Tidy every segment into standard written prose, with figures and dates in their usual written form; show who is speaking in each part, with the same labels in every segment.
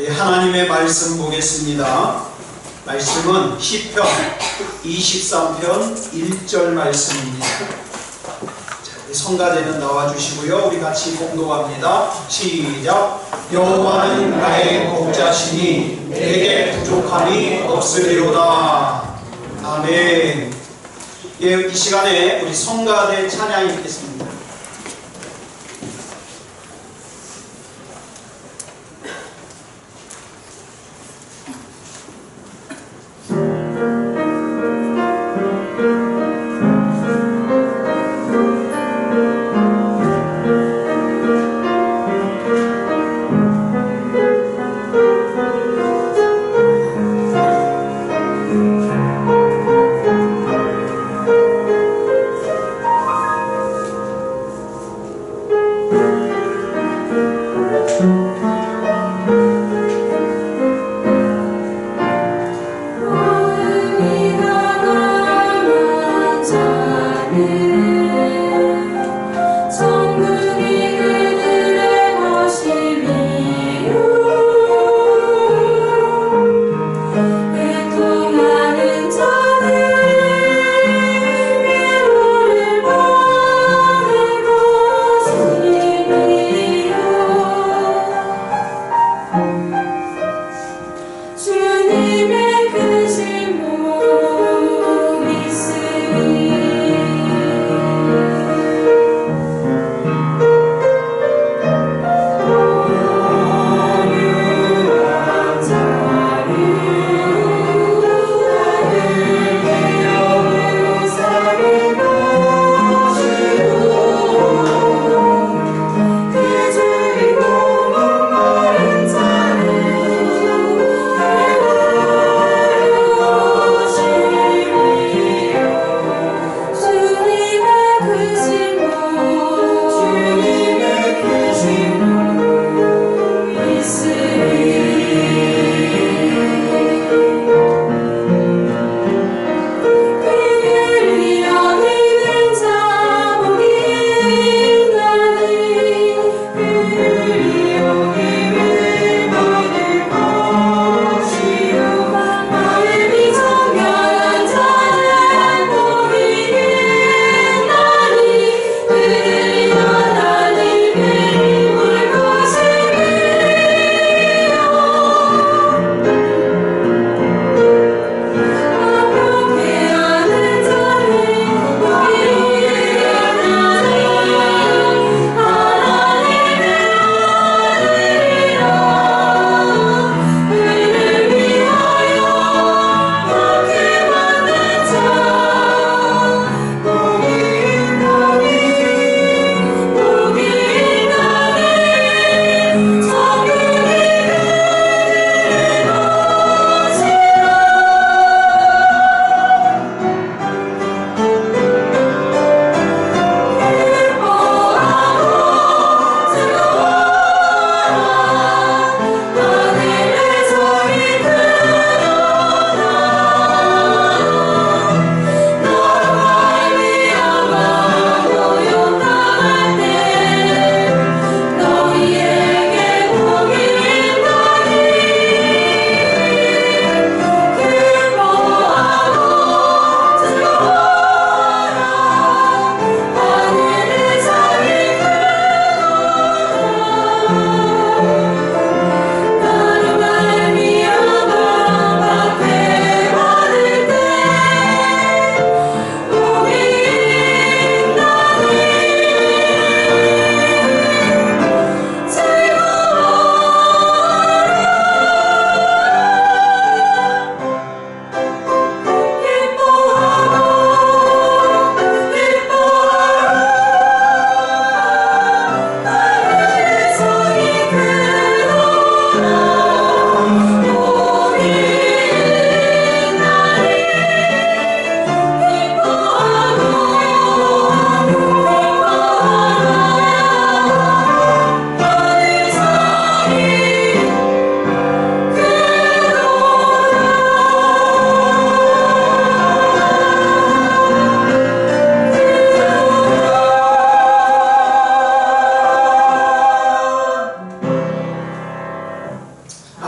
Speaker 1: 하나님의 말씀 보겠습니다. 말씀은 시편 23편 1절 말씀입니다. 성가대는 나와주시고요. 우리 같이 봉독합니다. 시작. 여호와는 나의 목자시니 내게 부족함이 없으리로다. 아멘. 이 시간에 우리 성가대 찬양이 있겠습니다.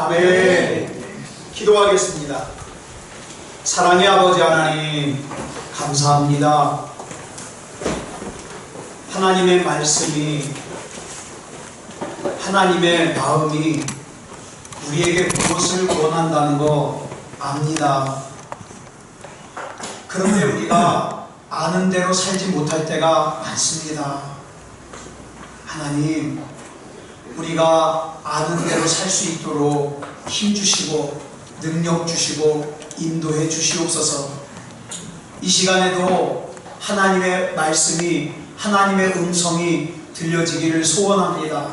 Speaker 1: 아멘. 기도하겠습니다. 사랑의 아버지 하나님, 감사합니다. 하나님의 말씀이, 하나님의 마음이 우리에게 무엇을 원한다는 거 압니다. 그런데 우리가 아는 대로 살지 못할 때가 많습니다. 하나님, 우리가 아는 대로 살 수 있도록 힘 주시고 능력 주시고 인도해 주시옵소서. 이 시간에도 하나님의 말씀이, 하나님의 음성이 들려지기를 소원합니다.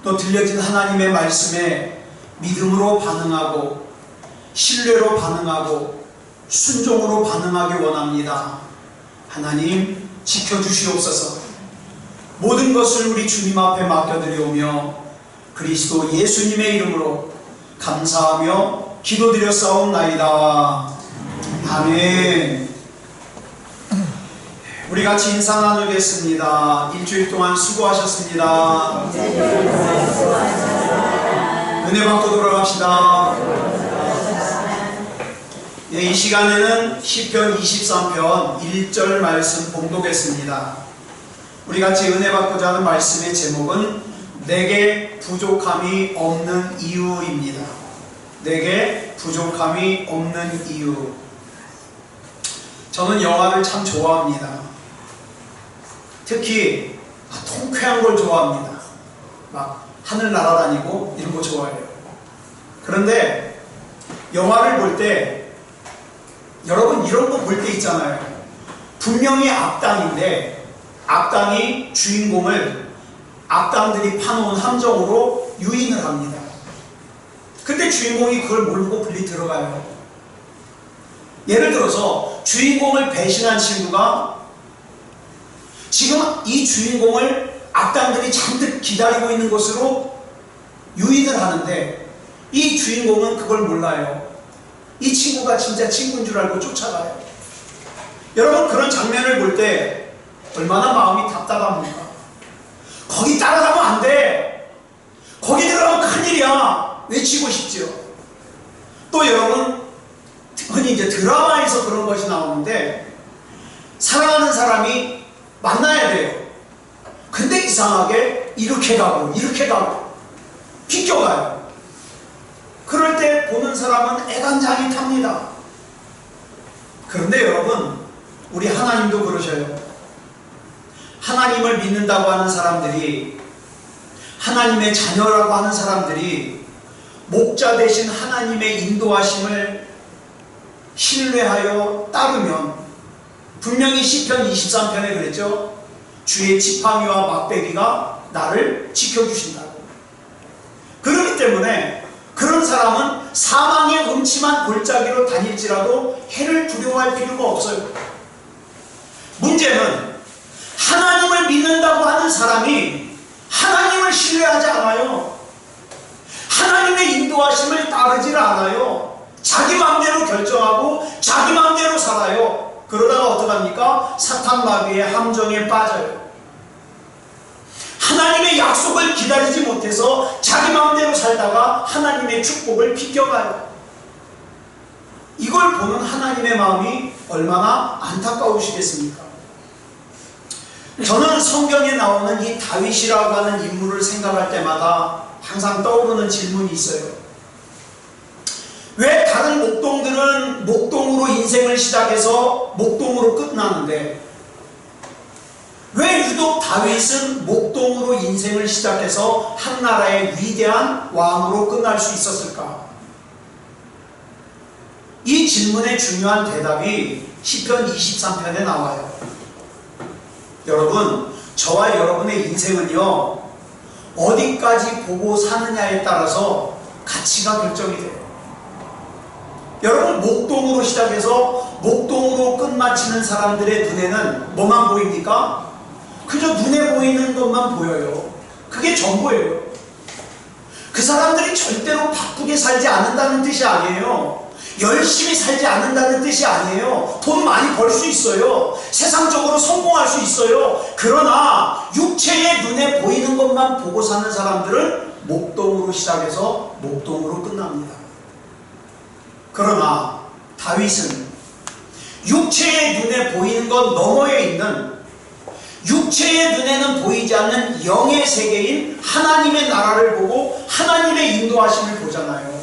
Speaker 1: 또 들려진 하나님의 말씀에 믿음으로 반응하고 신뢰로 반응하고 순종으로 반응하기 원합니다. 하나님 지켜주시옵소서. 모든 것을 우리 주님 앞에 맡겨드리오며 그리스도 예수님의 이름으로 감사하며 기도드렸사옵나이다. 아멘. 우리 같이 인사 나누겠습니다. 일주일 동안 수고하셨습니다. 은혜 받고 돌아갑시다. 네, 이 시간에는 시편 23편 1절 말씀 봉독했습니다. 우리 같이 은혜 받고자 하는 말씀의 제목은 내게 부족함이 없는 이유입니다. 내게 부족함이 없는 이유. 저는 영화를 참 좋아합니다. 특히 통쾌한 걸 좋아합니다. 막 하늘 날아다니고 이런 거 좋아해요. 그런데 영화를 볼 때 여러분 이런 거 볼 때 있잖아요. 분명히 악당인데 악당이 주인공을 악당들이 파놓은 함정으로 유인을 합니다. 근데 주인공이 그걸 모르고 불리 들어가요. 예를 들어서 주인공을 배신한 친구가 지금 이 주인공을 악당들이 잔뜩 기다리고 있는 곳으로 유인을 하는데 이 주인공은 그걸 몰라요. 이 친구가 진짜 친구인 줄 알고 쫓아가요. 여러분 그런 장면을 볼 때 얼마나 마음이 답답합니까? 거기 따라가면 안 돼. 거기 들어가면 큰일이야. 외치고 싶죠. 또 여러분 흔히 이제 드라마에서 그런 것이 나오는데 사랑하는 사람이 만나야 돼요. 근데 이상하게 이렇게 가고 이렇게 가고 비껴가요. 그럴 때 보는 사람은 애간장이 탑니다. 그런데 여러분 우리 하나님도 그러셔요. 하나님을 믿는다고 하는 사람들이, 하나님의 자녀라고 하는 사람들이 목자 되신 하나님의 인도하심을 신뢰하여 따르면 분명히 시편 23편에 그랬죠. 주의 지팡이와 막대기가 나를 지켜주신다고. 그렇기 때문에 그런 사람은 사망의 음침한 골짜기로 다닐지라도 해를 두려워할 필요가 없어요. 문제는 하나님을 믿는다고 하는 사람이 하나님을 신뢰하지 않아요. 하나님의 인도하심을 따르질 않아요. 자기 마음대로 결정하고 자기 마음대로 살아요. 그러다가 어떡합니까? 사탄 마귀의 함정에 빠져요. 하나님의 약속을 기다리지 못해서 자기 마음대로 살다가 하나님의 축복을 비껴가요. 이걸 보는 하나님의 마음이 얼마나 안타까우시겠습니까? 저는 성경에 나오는 이 다윗이라고 하는 인물을 생각할 때마다 항상 떠오르는 질문이 있어요. 왜 다른 목동들은 목동으로 인생을 시작해서 목동으로 끝나는데 왜 유독 다윗은 목동으로 인생을 시작해서 한 나라의 위대한 왕으로 끝날 수 있었을까? 이 질문의 중요한 대답이 시편 23편에 나와요. 여러분, 저와 여러분의 인생은요, 어디까지 보고 사느냐에 따라서 가치가 결정이 돼요. 여러분, 목동으로 시작해서 목동으로 끝마치는 사람들의 눈에는 뭐만 보입니까? 그저 눈에 보이는 것만 보여요. 그게 전부예요. 그 사람들이 절대로 바쁘게 살지 않는다는 뜻이 아니에요. 열심히 살지 않는다는 뜻이 아니에요. 돈 많이 벌 수 있어요. 세상적으로 성공할 수 있어요. 그러나 육체의 눈에 보이는 것만 보고 사는 사람들은 목동으로 시작해서 목동으로 끝납니다. 그러나 다윗은 육체의 눈에 보이는 것 너머에 있는, 육체의 눈에는 보이지 않는 영의 세계인 하나님의 나라를 보고 하나님의 인도하심을 보잖아요.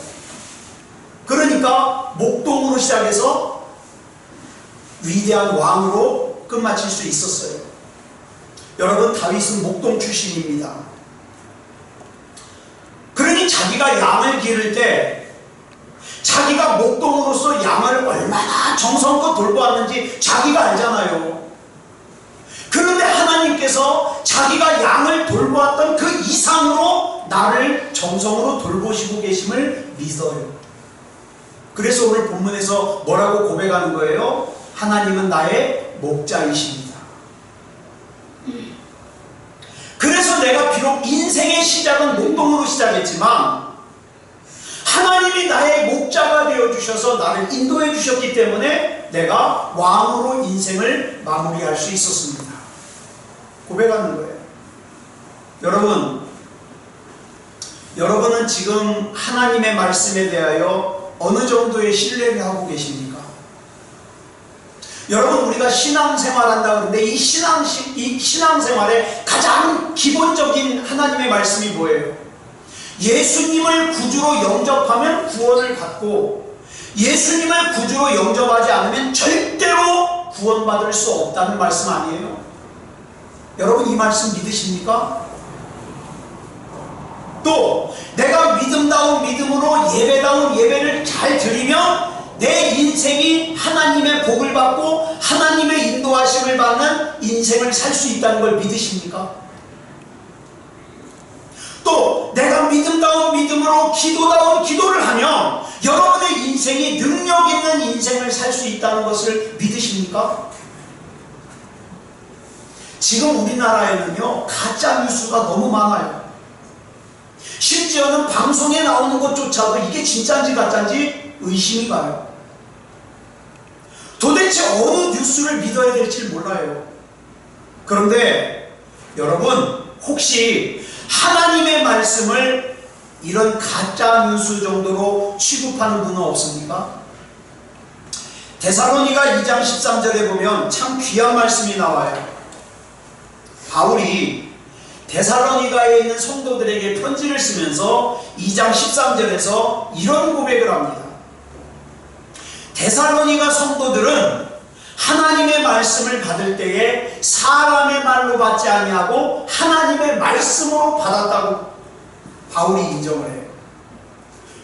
Speaker 1: 그러니까 목동으로 시작해서 위대한 왕으로 끝마칠 수 있었어요. 여러분, 다윗은 목동 출신입니다. 그러니 자기가 양을 기를 때 자기가 목동으로서 양을 얼마나 정성껏 돌보았는지 자기가 알잖아요. 그런데 하나님께서 자기가 양을 돌보았던 그 이상으로 나를 정성으로 돌보시고 계심을 믿어요. 그래서 오늘 본문에서 뭐라고 고백하는 거예요? 하나님은 나의 목자이십니다. 그래서 내가 비록 인생의 시작은 목동으로 시작했지만 하나님이 나의 목자가 되어주셔서 나를 인도해 주셨기 때문에 내가 왕으로 인생을 마무리할 수 있었습니다. 고백하는 거예요. 여러분은 지금 하나님의 말씀에 대하여 어느 정도의 신뢰를 하고 계십니까? 여러분, 우리가 신앙생활 한다 그러는데 이 신앙생활의 가장 기본적인 하나님의 말씀이 뭐예요? 예수님을 구주로 영접하면 구원을 받고 예수님을 구주로 영접하지 않으면 절대로 구원받을 수 없다는 말씀 아니에요? 여러분, 이 말씀 믿으십니까? 또 내가 믿음다운 믿음으로 예배다운 예배를 잘 드리면 내 인생이 하나님의 복을 받고 하나님의 인도하심을 받는 인생을 살 수 있다는 걸 믿으십니까? 또 내가 믿음다운 믿음으로 기도다운 기도를 하면 여러분의 인생이 능력 있는 인생을 살 수 있다는 것을 믿으십니까? 지금 우리나라에는요, 가짜 뉴스가 너무 많아요. 심지어는 방송에 나오는 것조차도 이게 진짜인지 가짜인지 의심이 가요. 도대체 어느 뉴스를 믿어야 될지 몰라요. 그런데 여러분, 혹시 하나님의 말씀을 이런 가짜 뉴스 정도로 취급하는 분은 없습니까? 데살로니가 2장 13절에 보면 참 귀한 말씀이 나와요. 바울이 데살로니가에 있는 성도들에게 편지를 쓰면서 2장 13절에서 이런 고백을 합니다. 데살로니가 성도들은 하나님의 말씀을 받을 때에 사람의 말로 받지 아니하고 하나님의 말씀으로 받았다고 바울이 인정을 해요.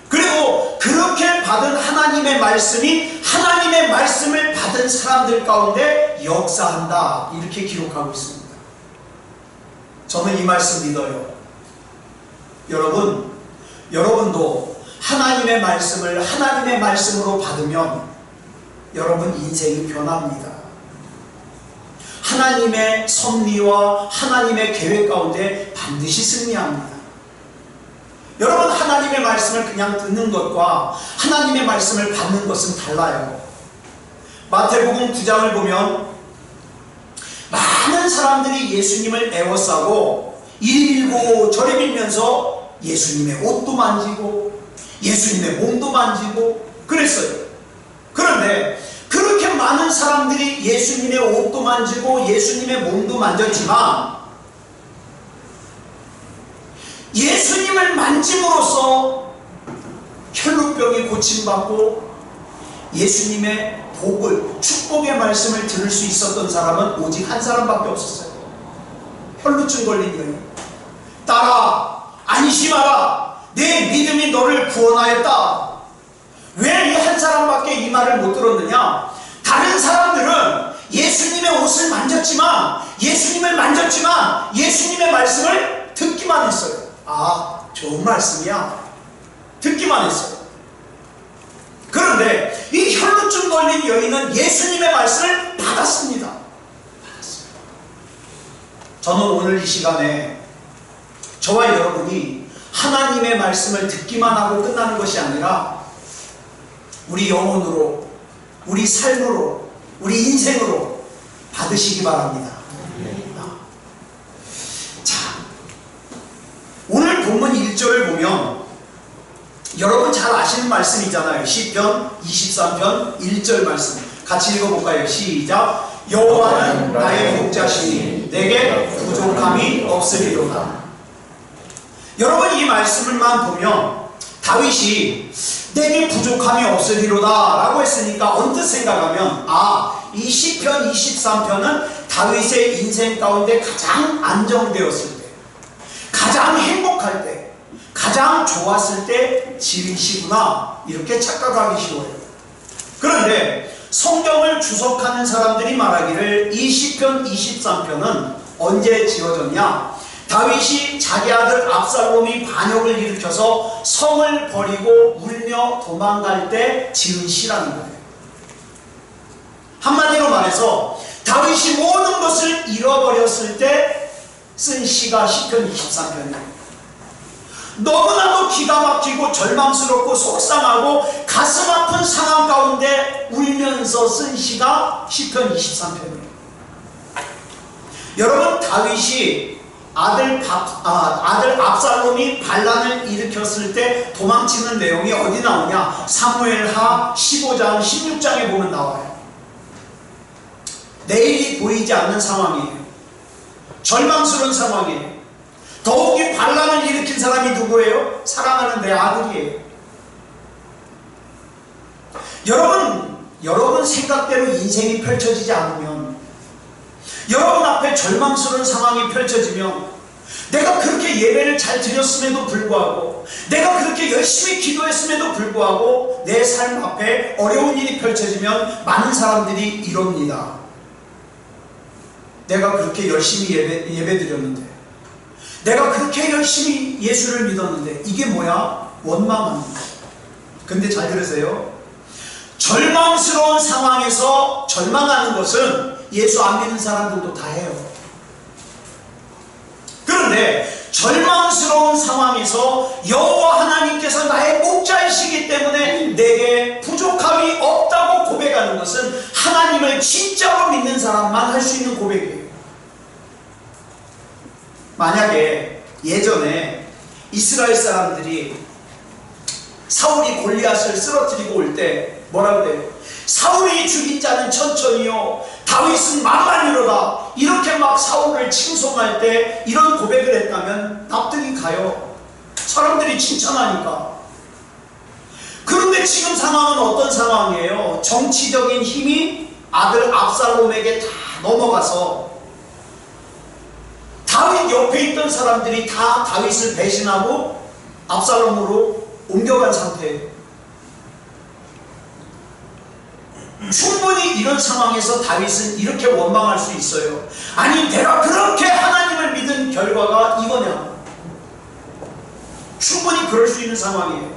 Speaker 1: 그리고 그렇게 받은 하나님의 말씀이 하나님의 말씀을 받은 사람들 가운데 역사한다, 이렇게 기록하고 있습니다. 저는 이 말씀 믿어요. 여러분도 하나님의 말씀을 하나님의 말씀으로 받으면 여러분 인생이 변합니다. 하나님의 섭리와 하나님의 계획 가운데 반드시 승리합니다. 여러분, 하나님의 말씀을 그냥 듣는 것과 하나님의 말씀을 받는 것은 달라요. 마태복음 9장을 보면 많은 사람들이 예수님을 애워싸고 이리 밀고 저리 밀면서 예수님의 옷도 만지고 예수님의 몸도 만지고 그랬어요. 그런데 그렇게 많은 사람들이 예수님의 옷도 만지고 예수님의 몸도 만졌지만 예수님을 만짐으로써 혈루병이 고침받고 예수님의 복을, 축복의 말씀을 들을 수 있었던 사람은 오직 한 사람밖에 없었어요. 혈루증 걸린 여인. 딸아, 안심하라, 내 믿음이 너를 구원하였다. 왜 이 한 사람밖에 이 말을 못 들었느냐? 다른 사람들은 예수님의 옷을 만졌지만 예수님을 만졌지만 예수님의 말씀을 듣기만 했어요. 아, 좋은 말씀이야, 듣기만 했어요. 그런데 이 혈루증 걸린 여인은 예수님의 말씀을 받았습니다. 저는 오늘 이 시간에 저와 여러분이 하나님의 말씀을 듣기만 하고 끝나는 것이 아니라 우리 영혼으로, 우리 삶으로, 우리 인생으로 받으시기 바랍니다. 자, 오늘 본문 1절을 보면 여러분 잘 아시는 말씀이잖아요. 시편 23편 1절 말씀 같이 읽어볼까요? 시작. 여호와는 나의 목자시니 내게 부족함이 없으리로다. 여러분 이 말씀을만 보면 다윗이 내게 부족함이 없으리로다 라고 했으니까 언뜻 생각하면 이 시편 23편은 다윗의 인생 가운데 가장 안정되었을 때, 가장 행복할 때, 가장 좋았을 때 지은 시구나 이렇게 착각하기 쉬워요. 그런데 성경을 주석하는 사람들이 말하기를 이 시편 23편은 언제 지어졌냐? 다윗이 자기 아들 압살롬이 반역을 일으켜서 성을 버리고 울며 도망갈 때 지은 시라는 거예요. 한마디로 말해서 다윗이 모든 것을 잃어버렸을 때 쓴 시가 시편 23편이에요. 너무나도 기가 막히고 절망스럽고 속상하고 가슴 아픈 상황 가운데 울면서 쓴 시가 시편 23편이에요. 여러분 다윗이 아들 압살롬이 반란을 일으켰을 때 도망치는 내용이 어디 나오냐? 사무엘하 15장 16장에 보면 나와요. 내일이 보이지 않는 상황이에요. 절망스러운 상황이에요. 더욱이 반란을 일으킨 사람이 누구예요? 사랑하는 내 아들이에요. 여러분 생각대로 인생이 펼쳐지지 않으면, 여러분 앞에 절망스러운 상황이 펼쳐지면, 내가 그렇게 예배를 잘 드렸음에도 불구하고, 내가 그렇게 열심히 기도했음에도 불구하고 내 삶 앞에 어려운 일이 펼쳐지면 많은 사람들이 이럽니다. 내가 그렇게 열심히 예배 드렸는데, 내가 그렇게 열심히 예수를 믿었는데 이게 뭐야? 원망합니다. 근데 잘 들으세요. 절망스러운 상황에서 절망하는 것은 예수 안 믿는 사람들도 다 해요. 그런데 절망스러운 상황에서 여호와 하나님께서 나의 목자이시기 때문에 내게 부족함이 없다고 고백하는 것은 하나님을 진짜로 믿는 사람만 할 수 있는 고백이에요. 만약에 예전에 이스라엘 사람들이 사울이 골리앗을 쓰러뜨리고 올 때 뭐라고 그래요? 사울이 죽인 자는 천천히요 다윗은 만만이로다, 이렇게 막 사울을 칭송할 때 이런 고백을 했다면 납득이 가요. 사람들이 칭찬하니까. 그런데 지금 상황은 어떤 상황이에요? 정치적인 힘이 아들 압살롬에게 다 넘어가서 다윗 옆에 있던 사람들이 다 다윗을 배신하고 압살롬으로 옮겨간 상태예요. 충분히 이런 상황에서 다윗은 이렇게 원망할 수 있어요. 아니 내가 그렇게 하나님을 믿은 결과가 이거냐? 충분히 그럴 수 있는 상황이에요.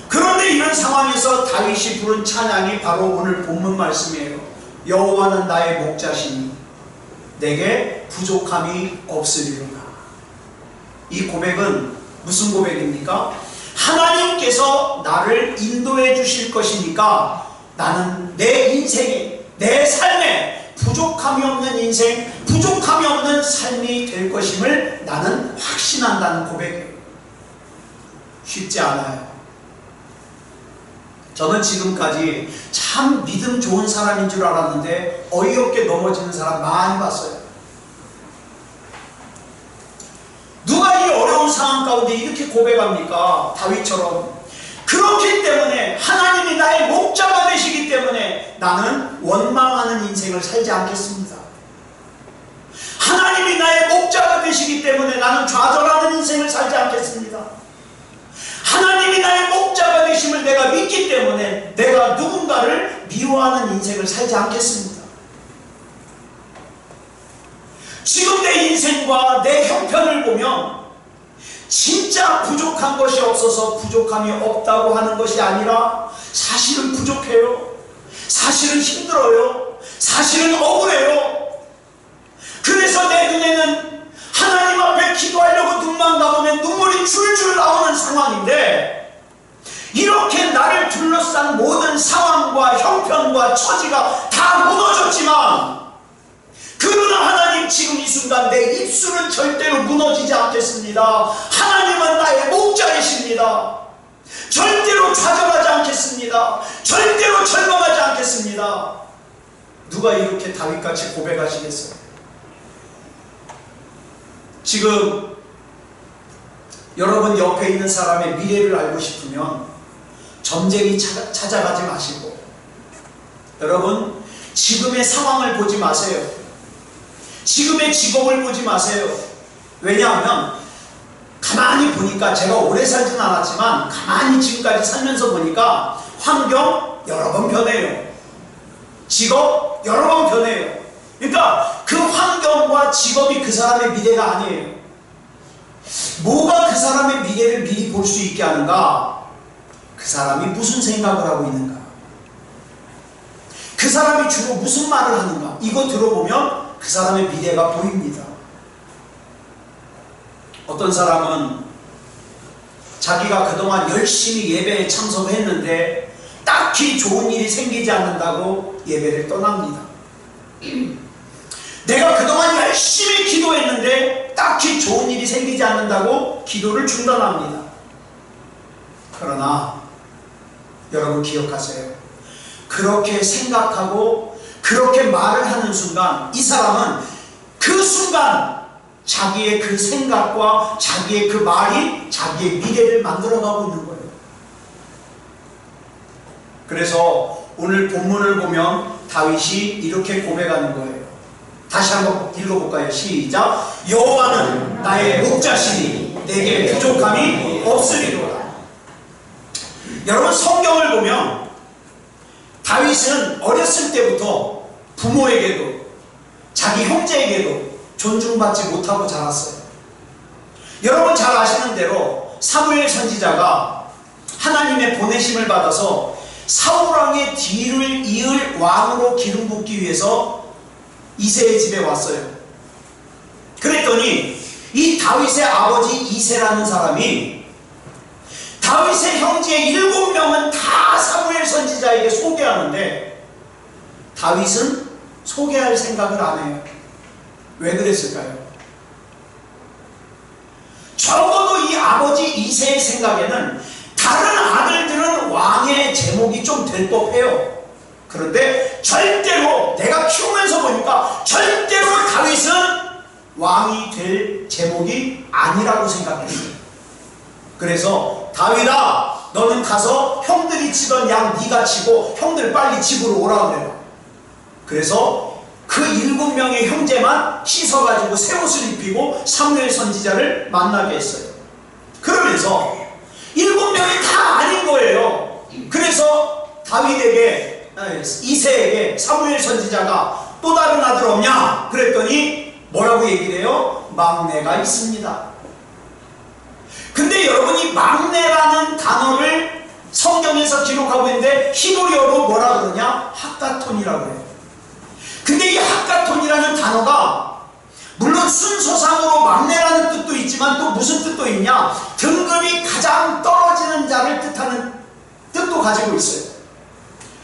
Speaker 1: 그런데 이런 상황에서 다윗이 부른 찬양이 바로 오늘 본문 말씀이에요. 여호와는 나의 목자시니 내게 부족함이 없으리로다. 이 고백은 무슨 고백입니까? 하나님께서 나를 인도해 주실 것이니까 나는 내 인생에, 내 삶에 부족함이 없는 인생, 부족함이 없는 삶이 될 것임을 나는 확신한다는 고백이에요. 쉽지 않아요. 저는 지금까지 참 믿음 좋은 사람인 줄 알았는데 어이없게 넘어지는 사람 많이 봤어요. 누가 이 어려운 상황 가운데 이렇게 고백합니까? 다윗처럼. 그렇기 때문에 하나님이 나의 목자가 되시기 때문에 나는 원망하는 인생을 살지 않겠습니다. 하나님이 나의 목자가 되시기 때문에 나는 좌절하는 인생을 살지 않겠습니다. 하나님이 나의 목자가 되심을 내가 믿기 때문에 내가 누군가를 미워하는 인생을 살지 않겠습니다. 지금 내 인생과 내 형편을 보면 진짜 부족한 것이 없어서 부족함이 없다고 하는 것이 아니라 사실은 부족해요. 사실은 힘들어요. 사실은 억울해요. 그래서 내 눈에는 하나님 앞에 기도하려고 눈만 감으면 눈물이 줄줄 나오는 상황인데, 이렇게 나를 둘러싼 모든 상황과 형편과 처지가 다 무너졌지만 그러나 하나님, 지금 이 순간 내 입술은 절대로 무너지지 않겠습니다. 하나님은 나의 목자이십니다. 절대로 좌절하지 않겠습니다. 절대로 절망하지 않겠습니다. 누가 이렇게 다윗같이 고백하시겠어요? 지금 여러분 옆에 있는 사람의 미래를 알고 싶으면 점쟁이 찾아가지 마시고, 여러분 지금의 상황을 보지 마세요. 지금의 직업을 보지 마세요. 왜냐하면 가만히 보니까, 제가 오래 살진 않았지만 가만히 지금까지 살면서 보니까 환경 여러 번 변해요. 직업 여러 번 변해요. 그러니까 그 환경과 직업이 그 사람의 미래가 아니에요. 뭐가 그 사람의 미래를 미리 볼 수 있게 하는가? 그 사람이 무슨 생각을 하고 있는가? 그 사람이 주로 무슨 말을 하는가? 이거 들어보면 그 사람의 미래가 보입니다. 어떤 사람은 자기가 그동안 열심히 예배에 참석했는데 딱히 좋은 일이 생기지 않는다고 예배를 떠납니다. 내가 그동안 열심히 기도했는데 딱히 좋은 일이 생기지 않는다고 기도를 중단합니다. 그러나 여러분 기억하세요. 그렇게 생각하고 그렇게 말을 하는 순간, 이 사람은 그 순간 자기의 그 생각과 자기의 그 말이 자기의 미래를 만들어가고 있는 거예요. 그래서 오늘 본문을 보면 다윗이 이렇게 고백하는 거예요. 다시 한번 읽어볼까요? 시작. 여호와는 나의 목자시니 내게 부족함이 없으리로다. 여러분 성경을 보면 다윗은 어렸을 때부터 부모에게도 자기 형제에게도 존중받지 못하고 자랐어요. 여러분 잘 아시는 대로 사무엘 선지자가 하나님의 보내심을 받아서 사울왕의 뒤를 이을 왕으로 기름 붓기 위해서 이새의 집에 왔어요. 그랬더니 이 다윗의 아버지 이새라는 사람이 다윗의 형제 7명은 다 사무엘 선지자에게 소개하는데 다윗은 소개할 생각을 안 해요. 왜 그랬을까요? 적어도 이 아버지 이새의 생각에는 다른 아들들은 왕의 제목이 좀 될 법해요. 그런데 절대로, 내가 키우면서 보니까 절대로 다윗은 왕이 될 제목이 아니라고 생각했어요. 그래서 다윗아, 너는 가서 형들이 치던 양 네가 치고 형들 빨리 집으로 오라 그래요. 그래서 그 7명의 형제만 씻어가지고 새 옷을 입히고 사무엘 선지자를 만나게 했어요. 그러면서 7명이 다 아닌 거예요. 그래서 다윗에게, 이새에게 사무엘 선지자가 또 다른 아들 없냐? 그랬더니 뭐라고 얘기를 해요? 막내가 있습니다. 근데 여러분이 막내라는 단어를 성경에서 기록하고 있는데 히브리어로 뭐라 그러냐? 핫가톤이라고 해요. 근데 이 핫가톤이라는 단어가 물론 순서상으로 막내라는 뜻도 있지만 또 무슨 뜻도 있냐? 등급이 가장 떨어지는 자를 뜻하는 뜻도 가지고 있어요.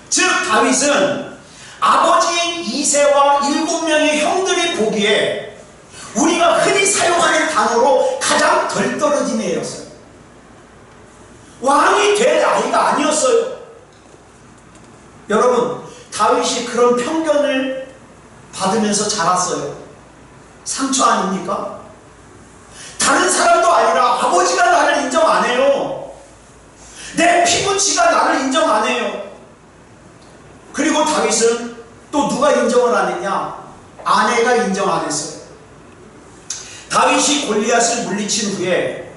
Speaker 1: 즉 다윗은 아버지인 이새와 7명의 형들이 보기에 우리가 흔히 사용하는 단어로 가장 덜 떨어진 애였어요. 왕이 될 아이가 아니었어요. 여러분 다윗이 그런 편견을 받으면서 자랐어요. 상처 아닙니까? 다른 사람도 아니라 아버지가 나를 인정 안 해요. 내 피부치가 나를 인정 안 해요. 그리고 다윗은 또 누가 인정을 안 했냐? 아내가 인정 안 했어요. 다윗이 골리앗을 물리친 후에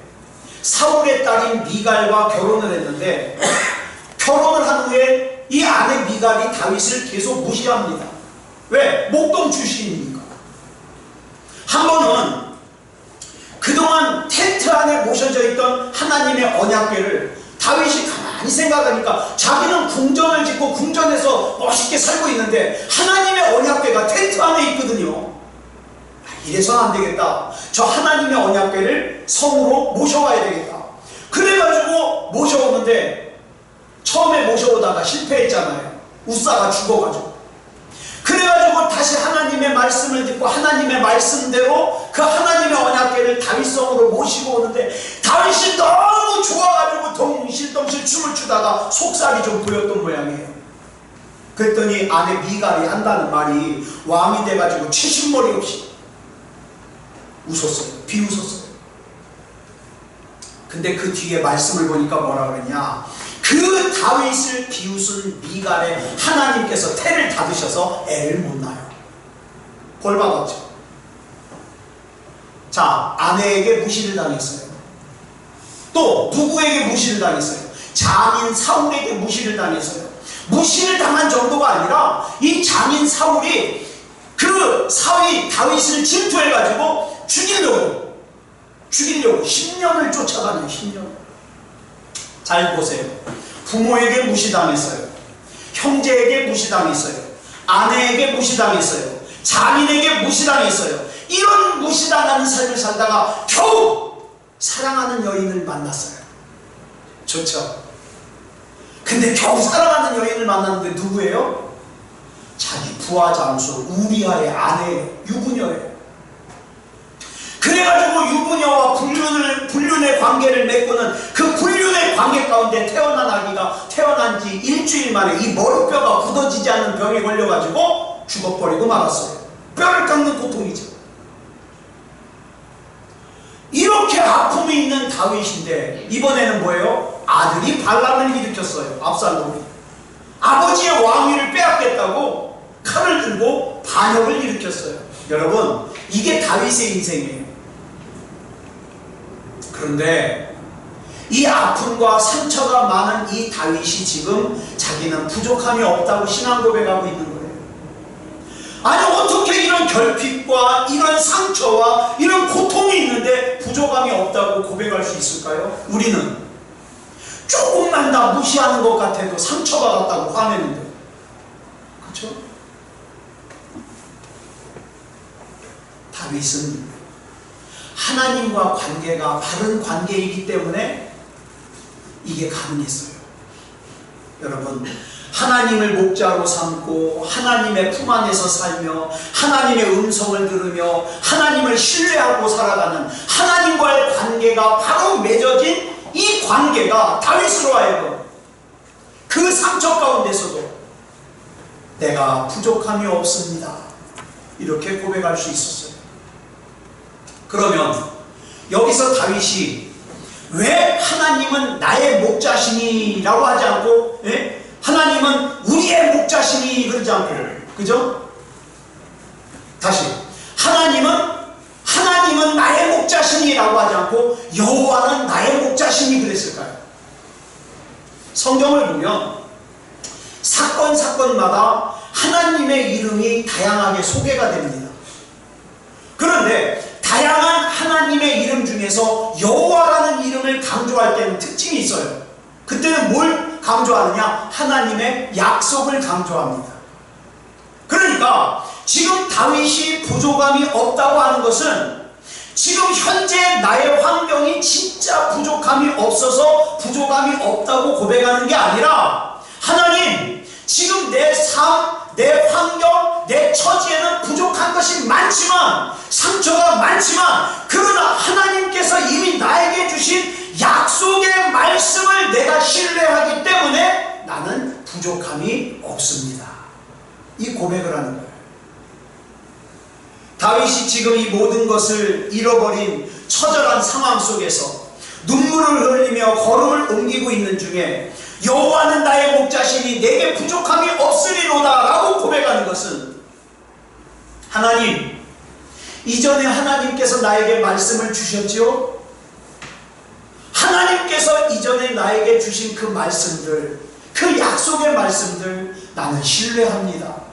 Speaker 1: 사울의 딸인 미갈과 결혼을 했는데 결혼을 한 후에 이 아내 미갈이 다윗을 계속 무시합니다. 왜? 목동 출신이니까. 한 번은 그동안 텐트 안에 모셔져 있던 하나님의 언약궤를 다윗이 가만히 생각하니까 자기는 궁전을 짓고 궁전에서 멋있게 살고 있는데 하나님의 언약궤가 텐트 안에 있거든요. 이래서는 안 되겠다. 저 하나님의 언약궤를 성으로 모셔와야 되겠다. 그래가지고 모셔오는데 처음에 모셔오다가 실패했잖아요. 우사가 죽어가지고. 그래가지고 다시 하나님의 말씀을 듣고 하나님의 말씀대로 그 하나님의 언약궤를 다윗성으로 모시고 오는데 다윗이 너무 좋아가지고 덩실덩실 춤을 추다가 속살이 좀 보였던 모양이에요. 그랬더니 아내 미갈이 한다는 말이 왕이 돼가지고 채신머리 없이 웃었어요. 비웃었어요. 근데 그 뒤에 말씀을 보니까 뭐라 그랬냐, 그 다윗을 비웃은 미갈에 하나님께서 태를 닫으셔서 애를 못 낳아요. 벌 받았죠. 자, 아내에게 무시를 당했어요. 또 누구에게 무시를 당했어요? 장인 사울에게 무시를 당했어요. 무시를 당한 정도가 아니라 이 장인 사울이 그 사위 다윗을 질투해가지고 죽이려고 10년을 쫓아가는 10년. 잘 보세요. 부모에게 무시당했어요. 형제에게 무시당했어요. 아내에게 무시당했어요. 장인에게 무시당했어요. 이런 무시당하는 삶을 살다가 겨우 사랑하는 여인을 만났어요. 좋죠? 근데 겨우 사랑하는 여인을 만났는데 누구예요? 자기 부하 장수 우리아의 아내예요. 유부녀예요. 그래가지고 유부녀와 불륜의 관계를 맺고는 그 불륜의 관계 가운데 태어난 아기가 태어난 지 일주일 만에 이 머리뼈가 굳어지지 않는 병에 걸려가지고 죽어버리고 말았어요. 뼈를 깎는 고통이죠. 이렇게 아픔이 있는 다윗인데 이번에는 뭐예요? 아들이 반란을 일으켰어요. 압살롬이. 아버지의 왕위를 빼앗겠다고 칼을 들고 반역을 일으켰어요. 여러분, 이게 다윗의 인생이에요. 그런데 이 아픔과 상처가 많은 이 다윗이 지금 자기는 부족함이 없다고 신앙 고백하고 있는 거예요. 아니, 어떻게 이런 결핍과 이런 상처와 이런 고통이 있는데 부족함이 없다고 고백할 수 있을까요? 우리는 조금만 다 무시하는 것 같아도 상처받았다고 화내는데, 그렇죠? 다윗은 하나님과 관계가 바른 관계이기 때문에 이게 가능했어요. 여러분, 하나님을 목자로 삼고 하나님의 품 안에서 살며 하나님의 음성을 들으며 하나님을 신뢰하고 살아가는 하나님과의 관계가 바로 맺어진 이 관계가 다윗으로 하여금 그 상처 가운데서도 내가 부족함이 없습니다, 이렇게 고백할 수 있었어요. 그러면 여기서 다윗이 왜 하나님은 나의 목자시니라고 하지 않고, 하나님은 우리의 목자시니 그러지 않고, 그죠? 다시, 하나님은 나의 목자시니라고 하지 않고 여호와는 나의 목자시니 그랬을까요? 성경을 보면 사건마다 하나님의 이름이 다양하게 소개가 됩니다. 그런데 다양한 하나님의 이름 중에서 여호와라는 이름을 강조할 때는 특징이 있어요. 그때는 뭘 강조하느냐? 하나님의 약속을 강조합니다. 그러니까 지금 다윗이 부족함이 없다고 하는 것은 지금 현재 나의 환경이 진짜 부족함이 없어서 부족함이 없다고 고백하는 게 아니라, 하나님, 지금 내 삶, 내 환경, 내 처지에는 부족한 것이 많지만, 상처가 많지만, 그러나 하나님께서 이미 나에게 주신 약속의 말씀을 내가 신뢰하기 때문에 나는 부족함이 없습니다. 이 고백을 하는 거예요. 다윗이 지금 이 모든 것을 잃어버린 처절한 상황 속에서 눈물을 흘리며 걸음을 옮기고 있는 중에 여호와는 나의 목자시니 내게 부족함이 없으리로다 라고 고백하는 것은, 하나님, 이전에 하나님께서 나에게 말씀을 주셨지요? 하나님께서 이전에 나에게 주신 그 말씀들, 그 약속의 말씀들 나는 신뢰합니다.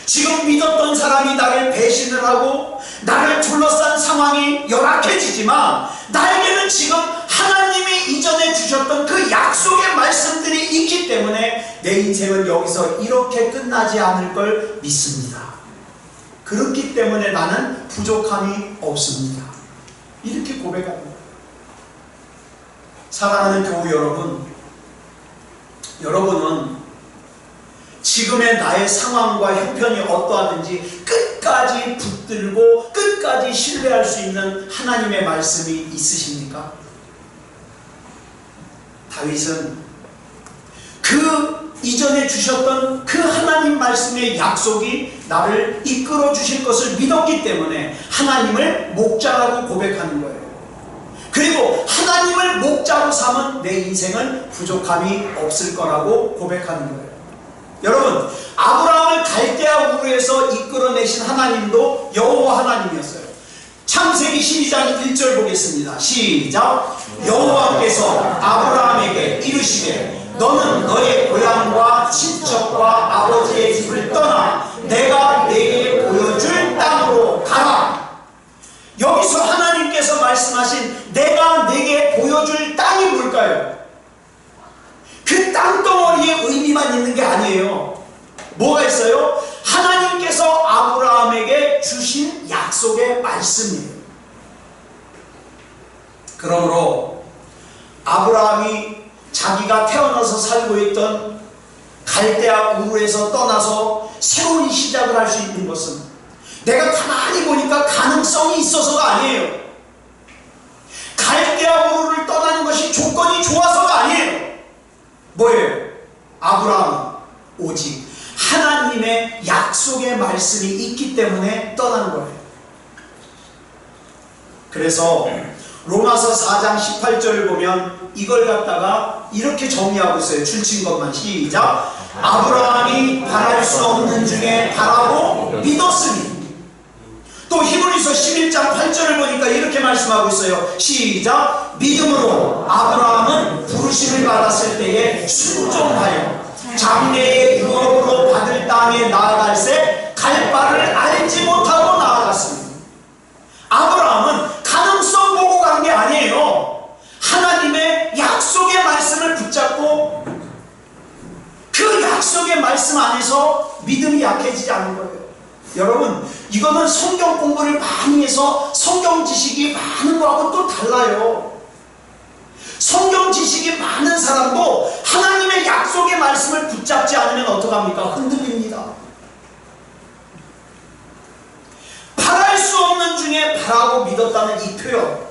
Speaker 1: 지금 믿었던 사람이 나를 배신을 하고 나를 둘러싼 상황이 열악해지지만 나에게는 지금 하나님이 이전에 주셨던 그 약속의 말씀들이 있기 때문에 내 인생은 여기서 이렇게 끝나지 않을 걸 믿습니다. 그렇기 때문에 나는 부족함이 없습니다. 이렇게 고백합니다. 사랑하는 교우 여러분, 여러분은 지금의 나의 상황과 형편이 어떠하든지 끝까지 붙들고 끝까지 신뢰할 수 있는 하나님의 말씀이 있으십니까? 다윗은 그 이전에 주셨던 그 하나님 말씀의 약속이 나를 이끌어 주실 것을 믿었기 때문에 하나님을 목자라고 고백하는 거예요. 그리고 하나님을 목자로 삼은 내 인생은 부족함이 없을 거라고 고백하는 거예요. 여러분, 아브라함을 갈대아 우르에서 이끌어내신 하나님도 여호와 하나님이었어요. 창세기 12장 1절 보겠습니다. 시작. 여호와께서 아브라함에게 이르시되 너는 너의 고향과 친척과 아버지의 집을 떠나 내가 네게 보여줄 땅으로 가라. 여기서 하나님께서 말씀하신 내가 네게 보여줄 땅이 뭘까요? 그 땅덩어리에 의미만 있는 게 아니에요. 뭐가 있어요? 하나님께서 아브라함에게 주신 약속의 말씀이에요. 그러므로 아브라함이 자기가 태어나서 살고 있던 갈대아 우르에서 떠나서 새로운 시작을 할 수 있는 것은 내가 가만히 보니까 가능성이 있어서가 아니에요. 갈대아 우르를 떠나는 것이 조건이 좋아서가 아니에요. 뭐예요? 아브라함은 오직 하나님의 약속의 말씀이 있기 때문에 떠나는 거예요. 그래서 로마서 4장 18절을 보면 이걸 갖다가 이렇게 정리하고 있어요. 줄친 것만 시작. 아브라함이 바랄 수 없는 중에 바라고 믿었으니. 또 히브리서 11장 8절을 보니까 이렇게 말씀하고 있어요. 시작. 믿음으로 아브라함은 부르심을 받았을 때에 순종하여 장래의 유업으로 받을 땅에 나아갈새 갈 바를 알지 못하고 나아갔습니다. 아브라함은 가능성 보고 간 게 아니에요. 하나님의 약속의 말씀을 붙잡고 그 약속의 말씀 안에서 믿음이 약해지지 않은 거예요. 여러분, 이거는 성경 공부를 많이 해서 성경 지식이 많은 거하고 또 달라요. 성경 지식이 많은 사람도 하나님의 약속의 말씀을 붙잡지 않으면 어떡합니까? 흔들립니다. 바랄 수 없는 중에 바라고 믿었다는 이 표현,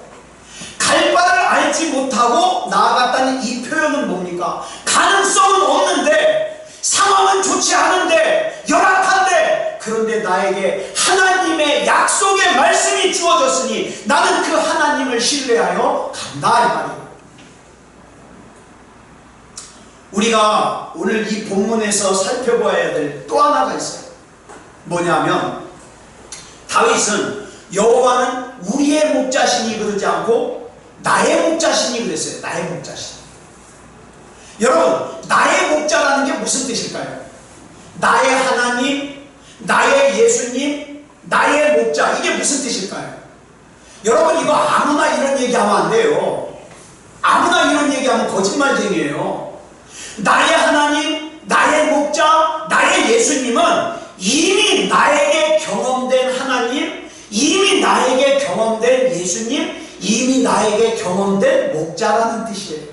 Speaker 1: 갈 바를 알지 못하고 나아갔다는 이 표현은 뭡니까? 가능성은 없는데, 상황은 좋지 않은데, 열악한데, 그런데 나에게 하나님의 약속의 말씀이 주어졌으니 나는 그 하나님을 신뢰하여 간다, 이 말이에요. 우리가 오늘 이 본문에서 살펴봐야 될 또 하나가 있어요. 뭐냐면 다윗은 여호와는 우리의 목자시니 그러지 않고 나의 목자시니 그랬어요. 나의 목자시니. 여러분, 나의 목자라는 게 무슨 뜻일까요? 나의 하나님, 나의 예수님, 나의 목자, 이게 무슨 뜻일까요? 여러분, 이거 아무나 이런 얘기하면 안 돼요. 아무나 이런 얘기하면 거짓말쟁이에요. 나의 하나님, 나의 목자, 나의 예수님은 이미 나에게 경험된 하나님, 이미 나에게 경험된 예수님, 이미 나에게 경험된 목자라는 뜻이에요.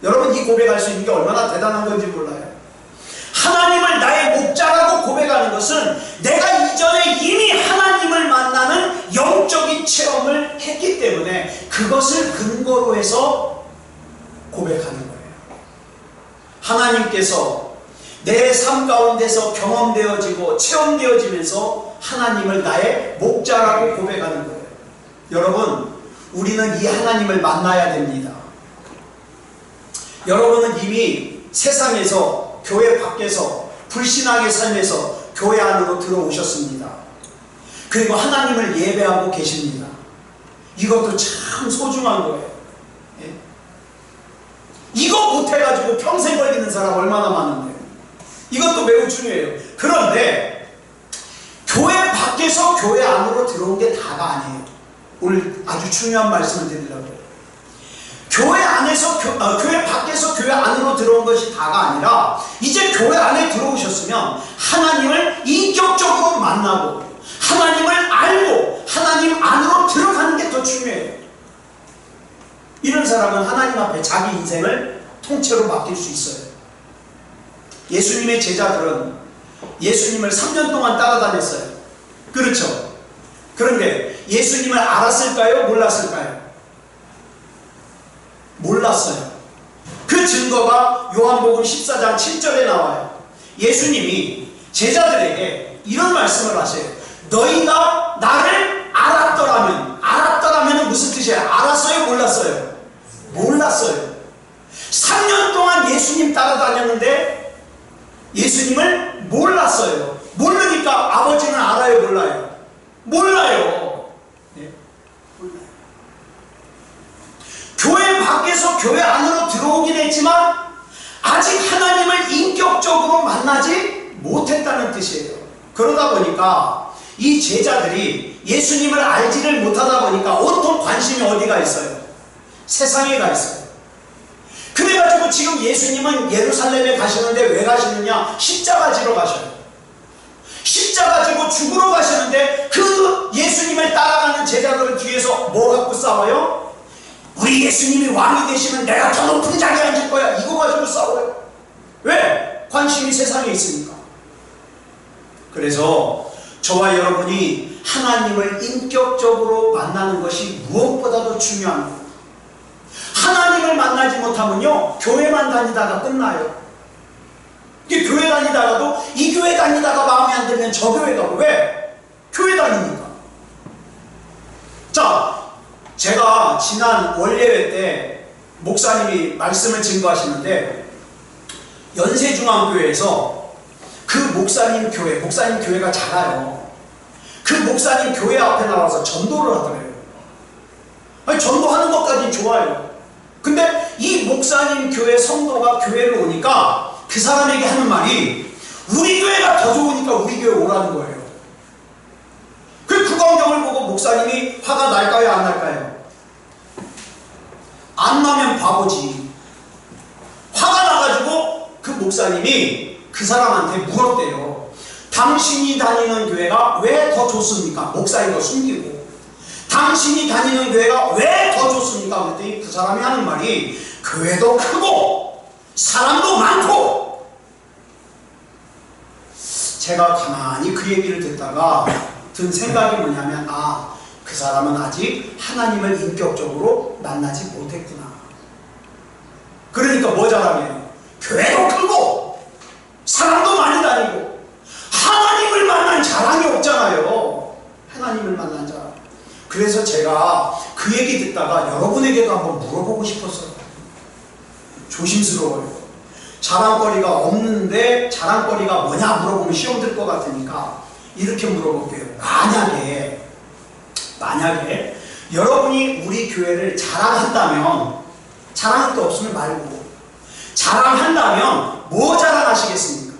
Speaker 1: 여러분, 이 고백할 수 있는 게 얼마나 대단한 건지 몰라요. 하나님을 나의 목자라고 고백하는 것은 내가 이전에 이미 하나님을 만나는 영적인 체험을 했기 때문에 그것을 근거로 해서 고백하는 거예요. 하나님께서 내 삶 가운데서 경험되어지고 체험되어지면서 하나님을 나의 목자라고 고백하는 거예요. 여러분, 우리는 이 하나님을 만나야 됩니다. 여러분은 이미 세상에서, 교회 밖에서, 불신앙의 삶에서 교회 안으로 들어오셨습니다. 그리고 하나님을 예배하고 계십니다. 이것도 참 소중한 거예요. 예? 이거 못해가지고 평생 걸리는 사람 얼마나 많은데요. 이것도 매우 중요해요. 그런데 교회 밖에서 교회 안으로 들어온 게 다가 아니에요. 오늘 아주 중요한 말씀을 드리려고 해요. 교회 안에서, 교회 밖에서 교회 안으로 들어온 것이 다가 아니라 이제 교회 안에 들어오셨으면 하나님을 인격적으로 만나고 하나님을 알고 하나님 안으로 들어가는 게 더 중요해요. 이런 사람은 하나님 앞에 자기 인생을 통째로 맡길 수 있어요. 예수님의 제자들은 예수님을 3년 동안 따라다녔어요. 그렇죠? 그런데 예수님을 알았을까요? 몰랐을까요? 몰랐어요. 그 증거가 요한복음 14장 7절에 나와요. 예수님이 제자들에게 이런 말씀을 하세요. 너희가 나를 알았더라면 무슨 뜻이에요? 알았어요? 몰랐어요? 몰랐어요. 3년 동안 예수님 따라다녔는데 예수님을 몰랐어요. 모르니까 아버지는 알아요? 몰라요? 몰라요. 네? 몰라요. 교회 밖에서 교회 안으로 들어오긴 했지만 아직 하나님을 인격적으로 만나지 못했다는 뜻이에요. 그러다 보니까 이 제자들이 예수님을 알지를 못하다 보니까 온통 관심이 어디가 있어요? 세상에 가 있어요. 그래가지고 지금 예수님은 예루살렘에 가시는데 왜 가시느냐? 십자가 지러 가셔요. 십자가 지고 죽으러 가시는데 그 예수님을 따라가는 제자들은 뒤에서 뭐 갖고 싸워요? 우리 예수님이 왕이 되시면 내가 더 높은 자리에 앉을 거야. 이거 가지고 싸워요. 왜? 관심이 세상에 있으니까. 그래서 저와 여러분이 하나님을 인격적으로 만나는 것이 무엇보다도 중요한 거예요. 하나님을 만나지 못하면요, 교회만 다니다가 끝나요. 교회 다니다가도 이 교회 다니다가 마음에 안 들면 저 교회 가고. 왜? 교회 다니니까. 자, 제가 지난 원예회 때 목사님이 말씀을 증거하시는데 연세중앙교회에서 그 목사님 교회가 작아요. 그 목사님 교회 앞에 나와서 전도를 하더래요. 아니, 전도하는 것까지 좋아요. 근데 이 목사님 교회 성도가 교회를 오니까 그 사람에게 하는 말이 우리 교회가 더 좋으니까 우리 교회 오라는 거예요. 그 광경을 보고 목사님이 화가 날까요? 안 날까요? 안 나면 바보지. 화가 나가지고 그 목사님이 그 사람한테 물었대요. 당신이 다니는 교회가 왜 더 좋습니까? 목사인 거 숨기고. 당신이 다니는 교회가 왜 더 좋습니까? 그랬더니 그 사람이 하는 말이 교회도 크고 사람도 많고. 제가 가만히 그 얘기를 듣다가 든 생각이 뭐냐면, 그 사람은 아직 하나님을 인격적으로 만나지 못했구나. 그러니까 뭐 자랑해요? 교회도 크고 사람도 많이 다니고. 하나님을 만난 자랑이 없잖아요. 하나님을 만난 자랑. 그래서 제가 그 얘기 듣다가 여러분에게도 한번 물어보고 싶었어요. 조심스러워요. 자랑거리가 없는데 자랑거리가 뭐냐 물어보면 시험 들 것 같으니까 이렇게 물어볼게요. 만약에 여러분이 우리 교회를 자랑한다면, 자랑할 게 없으면 말고, 자랑한다면 뭐 자랑하시겠습니까?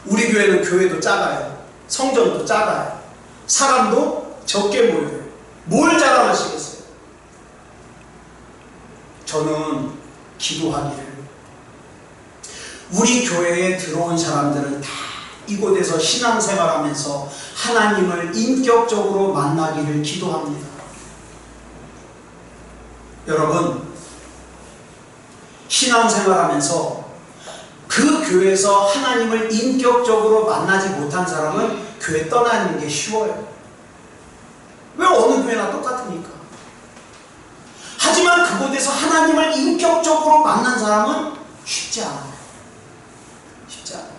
Speaker 1: 우리 교회는 교회도 작아요. 성전도 작아요. 사람도 적게 모여요. 뭘 자랑하시겠어요? 저는 기도하기를, 우리 교회에 들어온 사람들은 다 이곳에서 신앙생활하면서 하나님을 인격적으로 만나기를 기도합니다. 여러분, 신앙생활하면서 그 교회에서 하나님을 인격적으로 만나지 못한 사람은 교회 떠나는 게 쉬워요. 왜? 어느 교회나 똑같으니까. 하지만 그곳에서 하나님을 인격적으로 만난 사람은 쉽지 않아요. 쉽지 않아요.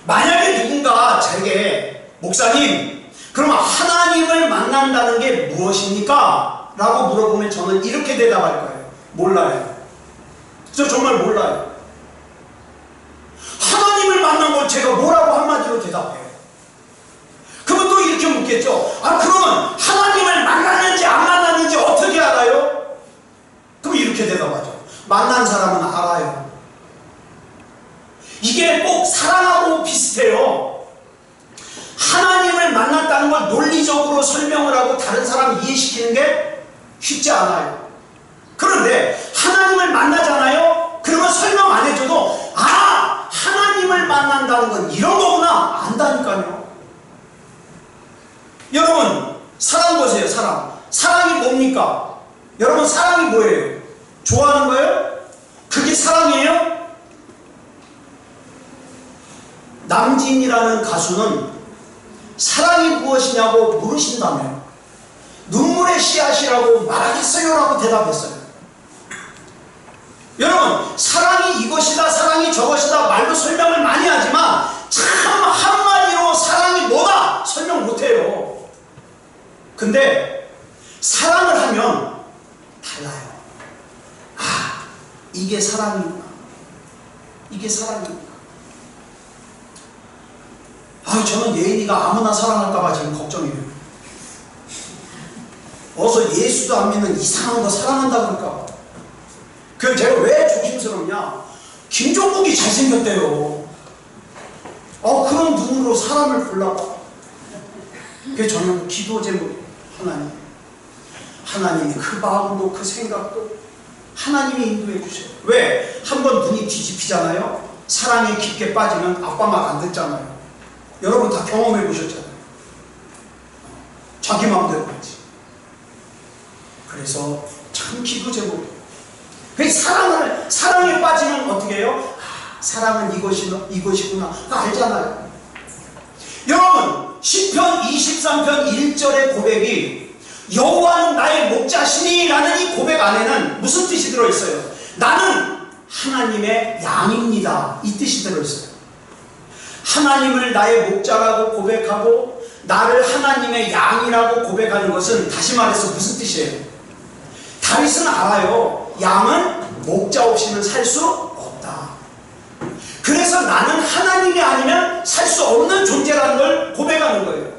Speaker 1: 만약에 누군가 제게 목사님, 그럼 하나님을 만난다는 게 무엇입니까? 라고 물어보면 저는 이렇게 대답할 거예요. 몰라요. 저 정말 몰라요. 하나님을 만난 걸 제가 뭐라고 한마디로 대답해요. 그러면 또 이렇게 묻겠죠. 그러면 하나님을 만났는지 안 만났는지 어떻게 알아요? 그럼 이렇게 대답하죠. 만난 사람은 알아요. 이게 꼭 사랑하고 비슷해요. 하나님을 만났다는 걸 논리적으로 설명을 하고 다른 사람 이해시키는 게 쉽지 않아요. 그런데 하나님을 만나잖아요? 그러면 설명 안 해줘도 하나님을 만난다는 건 이런 거구나 안다니까요. 여러분, 사랑 보세요. 사랑이 뭡니까? 여러분, 사랑이 뭐예요? 좋아하는 거예요? 그게 사랑이에요? 남진이라는 가수는 사랑이 무엇이냐고 물으신다며 눈물의 씨앗이라고 말하겠어요? 라고 대답했어요. 여러분, 사랑이 이것이다, 사랑이 저것이다 말로 설명을 많이 하지만 참 한마디로 사랑이 뭐다 설명 못해요. 근데 사랑을 하면 달라요. 아, 이게 사랑이구나. 이게 사랑이구나. 아, 저는 예인이가 아무나 사랑할까봐 지금 걱정이에요. 어서 예수도 안 믿는 이상한 거 사랑한다 그럴까봐. 그 제가 왜 조심스럽냐? 김종국이 잘생겼대요. 그런 눈으로 사람을 볼라봐. 그게 저는 기도 제목이에요. 하나님이 그 마음도 그 생각도 하나님이 인도해 주세요. 왜? 한번 눈이 뒤집히잖아요. 사랑에 깊게 빠지면 아빠 말 안 듣잖아요. 여러분 다 경험해 보셨잖아요. 자기 마음대로 하지. 그래서 참 기도 제목이에요. 사랑에 빠지면 어떻게 해요? 사랑은 이것이구나. 알잖아요. 여러분, 시편 23편 1절의 고백이 여호와는 나의 목자시니 라는 이 고백 안에는 무슨 뜻이 들어있어요? 나는 하나님의 양입니다. 이 뜻이 들어있어요. 하나님을 나의 목자라고 고백하고 나를 하나님의 양이라고 고백하는 것은 다시 말해서 무슨 뜻이에요? 다윗은 알아요. 양은 목자 없이는 살 수 없다. 그래서 나는 하나님이 아니면 살 수 없는 존재라는 걸 고백하는 거예요.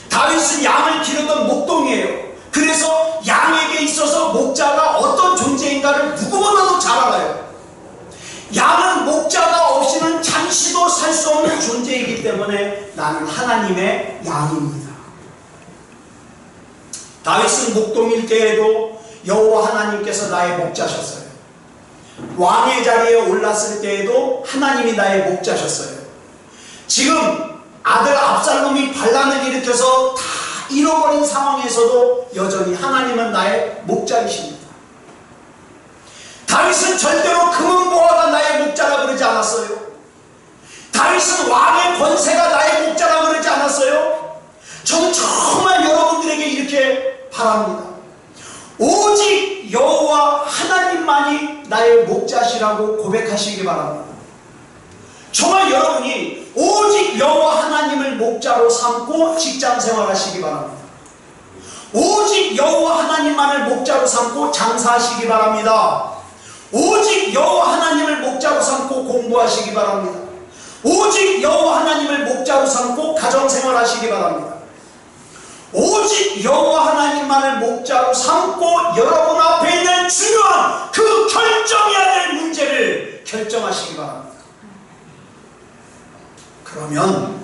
Speaker 1: 다윗은 양을 기르던 목동이에요. 그래서 양에게 있어서 목자가 어떤 존재인가를 누구보다도 잘 알아요. 양은 목자가 없이는 잠시도 살 수 없는 존재이기 때문에 나는 하나님의 양입니다. 다윗은 목동일 때에도 여호와 하나님께서 나의 목자셨어요. 왕의 자리에 올랐을 때에도 하나님이 나의 목자셨어요. 지금 아들 압살롬이 반란을 일으켜서 다 잃어버린 상황에서도 여전히 하나님은 나의 목자이십니다. 다윗은 절대로 금은보화가 나의 목자라 그러지 않았어요. 다윗은 왕의 권세가 나의 목자라 그러지 않았어요. 저는 정말 여러분들에게 이렇게 바랍니다. 오직 여호와 하나님만이 나의 목자시라고 고백하시기 바랍니다. 정말 여러분이 오직 여호와 하나님을 목자로 삼고 직장 생활하시기 바랍니다. 오직 여호와 하나님만을 목자로 삼고 장사하시기 바랍니다. 오직 여호와 하나님을 목자로 삼고 공부하시기 바랍니다. 오직 여호와 하나님을 목자로 삼고 가정생활하시기 바랍니다. 오직 여호와 하나님만을 목자로 삼고 여러분 앞에 있는 중요한 그 결정해야 될 문제를 결정하시기 바랍니다. 그러면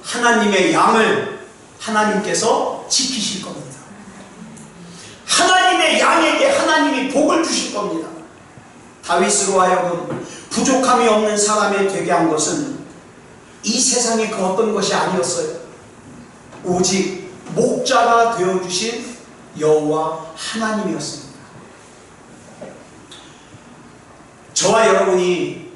Speaker 1: 하나님의 양을 하나님께서 지키실 겁니다. 하나님의 양에게 하나님이 복을 주실 겁니다. 다윗으로 하여금 부족함이 없는 사람이 되게 한 것은 이 세상의 그 어떤 것이 아니었어요. 오직 목자가 되어주신 여호와 하나님이었습니다. 저와 여러분이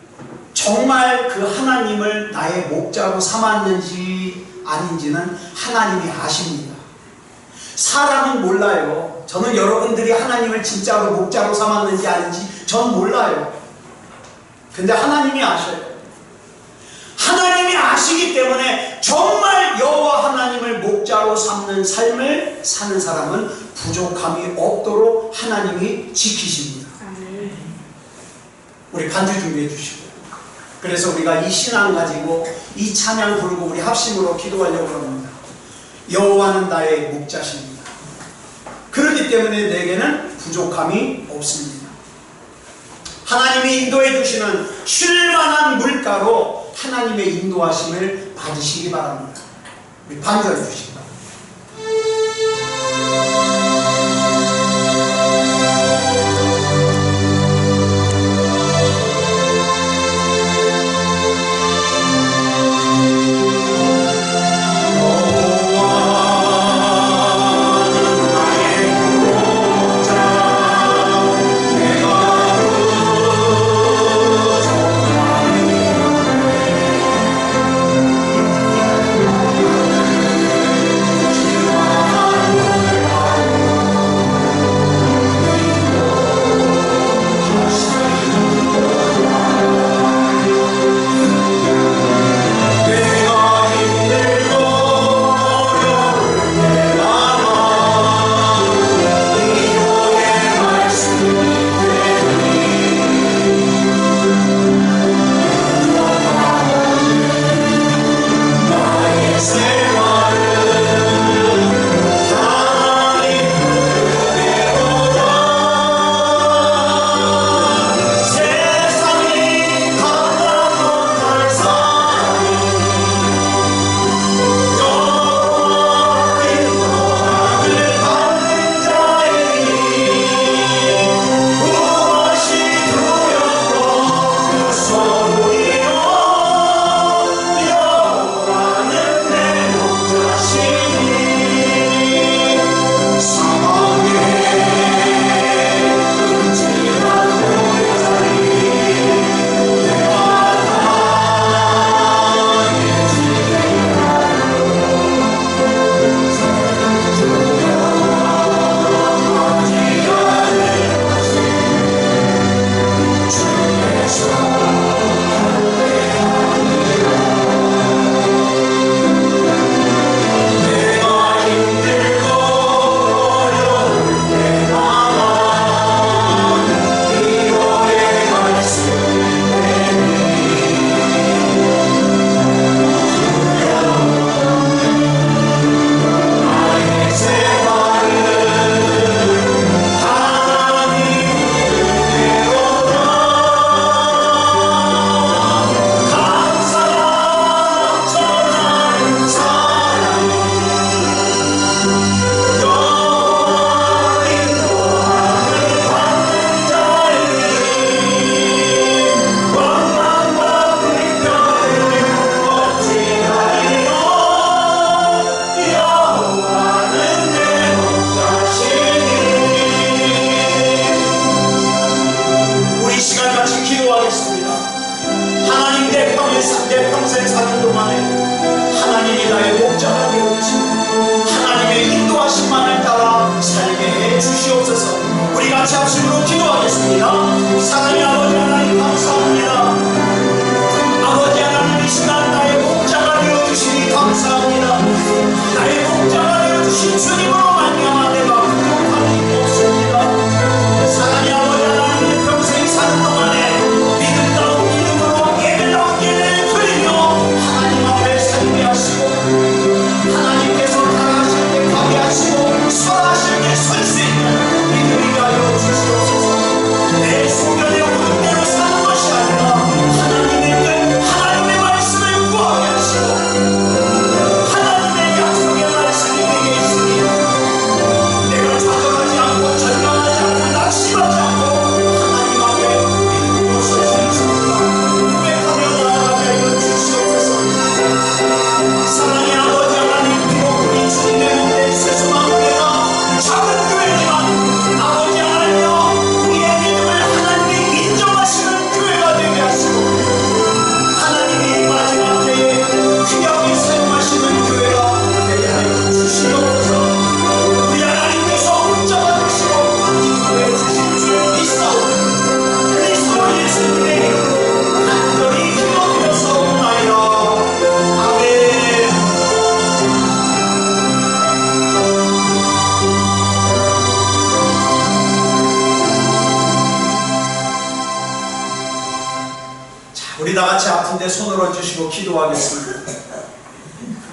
Speaker 1: 정말 그 하나님을 나의 목자로 삼았는지 아닌지는 하나님이 아십니다. 사람은 몰라요. 저는 여러분들이 하나님을 진짜로 목자로 삼았는지 아닌지 전 몰라요. 근데 하나님이 아셔요. 하나님이 아시기 때문에 정말 여호와 하나님을 목자로 삼는 삶을 사는 사람은 부족함이 없도록 하나님이 지키십니다. 우리 반주 준비해 주시고, 그래서 우리가 이 신앙 가지고 이 찬양 부르고 우리 합심으로 기도하려고 합니다. 여호와는 나의 목자십니다. 그렇기 때문에 내게는 부족함이 없습니다. 하나님이 인도해 주시는 쉴만한 물가로 하나님의 인도하심을 받으시기 바랍니다. 우리 반주해 주시기 바랍니다.
Speaker 2: 내
Speaker 1: 같이 합심으로 기도하겠습니다. 사랑의 아버지 하나님 감사합니다. 아버지 하나님 이 시간 나의 목자가 되어주시니 감사합니다. 나의 목자가 되어주신 주님으로 말미암아 내가 부족함이 없습니다. 사랑의 아버지 하나님 평생 사는 동안에 믿음다운 믿음으로 예배다운 예배를 드리며 하나님 앞에 살게 하시고 하나님께서 가라하실 때 가게 하시고 설하실 때 설 수 있는 믿음이 하여 주시옵소서. 내 소견의 오른대로 사는 것이 아니라 하나님의 뜻 하나님의 말씀을 구하게 하시고 하나님의 약속의 말씀이 내게 있으니 내가 좌절하지 않고 절망하지 않고 낙심하지 않고 하나님 앞에 믿음으로 설 수 있습니다. 고백하며 나아가게 하여 주시옵소서. 사랑의 아버지 하나님, 비록 우리 주님의 몸된 세수마을교회가 작은 교회지만 아버지 하나님여 우리의 믿음을 하나님이 인정하시는 교회가 되게 하시고 하나님이 마지막 때에 귀하게 사용하시는 교회가 되게 하여 주시옵소서. 우리 하나님께서 목자가 되시고 인도해 주신 줄 믿사오니 그리스도 예수님의 이름으로 간절히 기도드렸사옵나이다. 아멘. 자, 우리 다 같이 아픈데 손을 얹으시고 기도하겠습니다.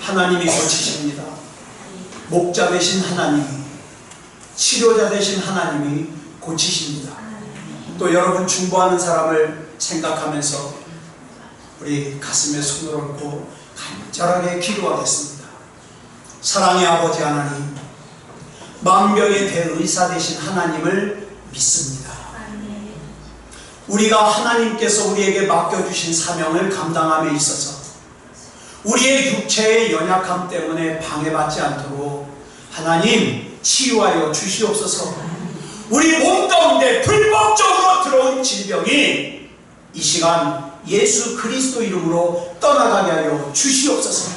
Speaker 1: 하나님이 고치십니다. 목자 되신 하나님이, 치료자 되신 하나님이 고치십니다. 또 여러분 중보하는 사람을 생각하면서 우리 가슴에 손을 얹고 간절하게 기도하겠습니다. 사랑의 아버지 하나님, 만병의 대의사 되신 하나님을 믿습니다. 우리가 하나님께서 우리에게 맡겨주신 사명을 감당함에 있어서 우리의 육체의 연약함 때문에 방해받지 않도록 하나님 치유하여 주시옵소서. 우리 몸 가운데 불법적으로 들어온 질병이 이 시간 예수 그리스도 이름으로 떠나가게 하여 주시옵소서.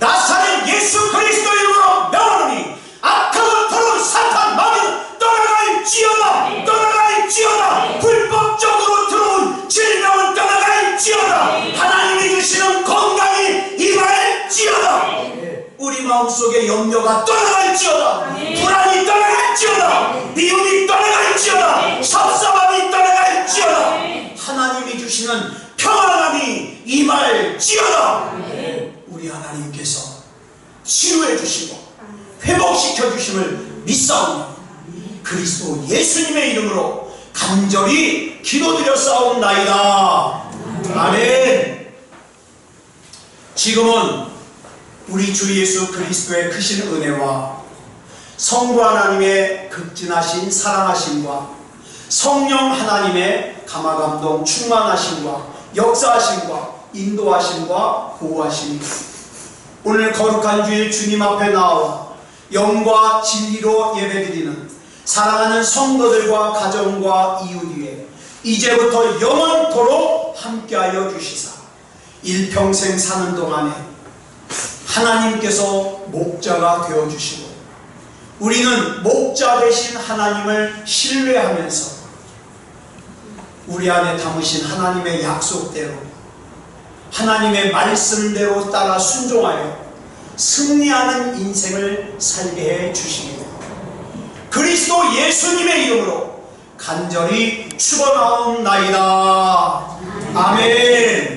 Speaker 1: 나사렛 예수 그리스도 이름으로 명하노니 악하고 더러운 사탄 마귀는 떠나갈지어다. 떠나갈지어다. 불법적으로 들어온 질병은 떠나갈지어다. 하나님이 주시는 건강이 임할지어다. 우리 마음속에 염려가 떠나갈지어다. 불안이 떠나갈지어다. 미움이 떠나갈지어다. 섭섭함이 떠나갈지어다. 하나님이 주시는 평안함이 임할지어다. 우리 하나님께서 치유해 주시고 회복시켜 주심을 믿사오니 그리스도 예수님의 이름으로 간절히 기도드렸사옵나이다. 아멘. 지금은 우리 주 예수 그리스도의 크신 은혜와 성부 하나님의 극진하신 사랑하심과 성령 하나님의 감화감동 충만하심과 역사하심과 인도하심과 보호하심이 오늘 거룩한 주일 주님 앞에 나와 영과 진리로 예배드리는 사랑하는 성도들과 가정과 이웃 위에 이제부터 영원토록 함께하여 주시사 일평생 사는 동안에 하나님께서 목자가 되어주시고 우리는 목자 되신 하나님을 신뢰하면서 우리 안에 담으신 하나님의 약속대로 하나님의 말씀대로 따라 순종하여 승리하는 인생을 살게 해 주시기를 그리스도 예수님의 이름으로 간절히 축원하옵나이다. 아멘.